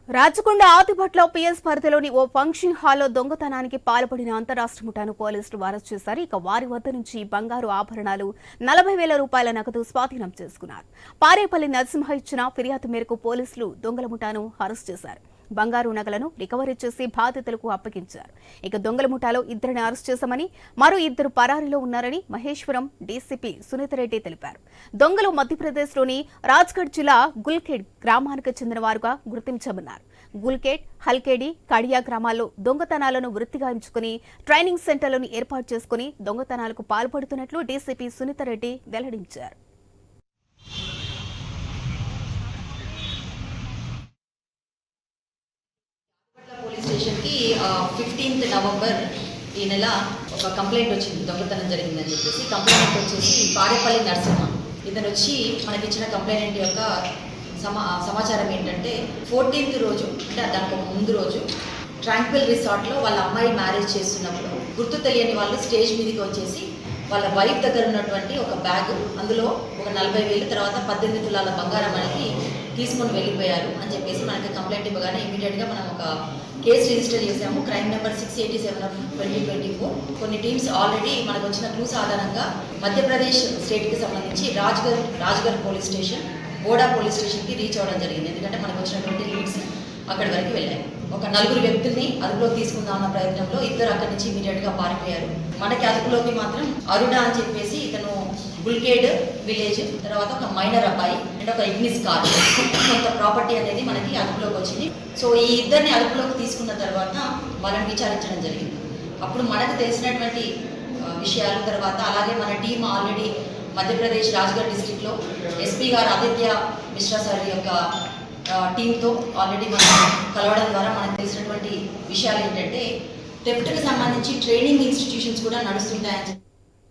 Rachakonda ఆదిపట్లో PS పరిధిలోని ఓ function హాల్లో దొంగతనానికి పాల్పడిన అంతరాష్ట్ర ముఠాను పోలీసులు అరెస్ట్ చేశారు. ఇక వారి వద్ద నుంచి బంగారు ఆభరణాలు 40,000 రూపాయల నగదు స్వాధీనం చేసుకున్నారు. పారేపల్లి నరసింహ ఇచ్చిన ఫిర్యాదు మేరకు పోలీసులు దొంగల ముఠాను అరెస్ట్ చేశారు. బంగారు నగలను రికవరీ చేసి బాధితులకు అప్పగించారు. ఇక దొంగల ముఠాలో ఇద్దరిని అరెస్ట్ చేశామని, మరో ఇద్దరు పరారీలో ఉన్నారని మహేశ్వరం డీసీపీ సునీతారెడ్డి తెలిపారు. దొంగలు మధ్యప్రదేశ్లోని రాజ్గఢ్ జిల్లా గుల్ఖేడ్ గ్రామానికి చెందిన వారుగా గుర్తించామన్నారు. గుల్ఖేడ్, హల్కేడి, కడియా గ్రామాల్లో దొంగతనాలను వృత్తిగా ఎంచుకుని ట్రైనింగ్ సెంటర్లను ఏర్పాటు చేసుకుని దొంగతనాలకు పాల్పడుతున్నట్లు డీసీపీ సునీతారెడ్డి వెల్లడించారు. స్టేషన్ కి 15th నవంబర్ ఈ నెల ఒక కంప్లైంట్ వచ్చింది, దొంగతనం జరిగిందని చెప్పేసి. కంప్లైంట్ వచ్చేసి పారేపల్లి నరసింహ. ఇతను వచ్చి మనకి ఇచ్చిన కంప్లైంట్ యొక్క సమాచారం ఏంటంటే 14th రోజు, అంటే దానికి ముందు రోజు ట్రాంక్విల్ రిసార్ట్లో వాళ్ళ అమ్మాయి మ్యారేజ్ చేస్తున్నప్పుడు గుర్తు తెలియని వాళ్ళు స్టేజ్ మీదకి వచ్చేసి వాళ్ళ వైఫ్ దగ్గర ఉన్నటువంటి ఒక బ్యాగ్, అందులో ఒక 40,000, తర్వాత 18 తులాల బంగారం అనేది తీసుకొని వెళ్ళిపోయారు అని చెప్పేసి మనకి కంప్లైంట్ ఇవ్వగానే ఇమీడియట్గా మనం ఒక కేసు రిజిస్టర్ చేసాము. Crime number 687/2024. కొన్ని టీమ్స్ ఆల్రెడీ మనకు వచ్చిన క్లూస్ ఆధారంగా మధ్యప్రదేశ్ స్టేట్కి సంబంధించి Rajgarh police station, Boda police స్టేషన్కి రీచ్ అవ్వడం జరిగింది. ఎందుకంటే మనకు వచ్చినటువంటి లీడ్స్ అక్కడి వరకు వెళ్ళాయి. ఒక 4 వ్యక్తుల్ని అదుపులోకి తీసుకుందామన్న ప్రయత్నంలో ఇద్దరు అక్కడి నుంచి ఇమీడియట్గా పారిపోయారు. మనకి అదుపులోకి మాత్రం అరుణ అని చెప్పేసి ఇతను గుల్కేడ్ విలేజ్, తర్వాత ఒక మైనర్ అబ్బాయి అండ్ ఒక ఇగ్నిస్ కార్, కొంత ప్రాపర్టీ అనేది మనకి అదుపులోకి వచ్చింది. సో ఈ ఇద్దరిని అదుపులోకి తీసుకున్న తర్వాత వాళ్ళని విచారించడం జరిగింది. అప్పుడు మనకు తెలిసినటువంటి విషయాలు, తర్వాత అలాగే మన టీం ఆల్రెడీ మధ్యప్రదేశ్ రాజ్గఢ్ డిస్ట్రిక్ట్లో ఎస్పీ గారు ఆదిత్య మిశ్రా సార్ యొక్క టీంతో ఆల్రెడీ మనం కలవడం ద్వారా మనకు తెలిసినటువంటి విషయాలు ఏంటంటే థెఫ్ట్కి సంబంధించి ట్రైనింగ్ ఇన్స్టిట్యూషన్స్ కూడా నడుస్తుంటాయని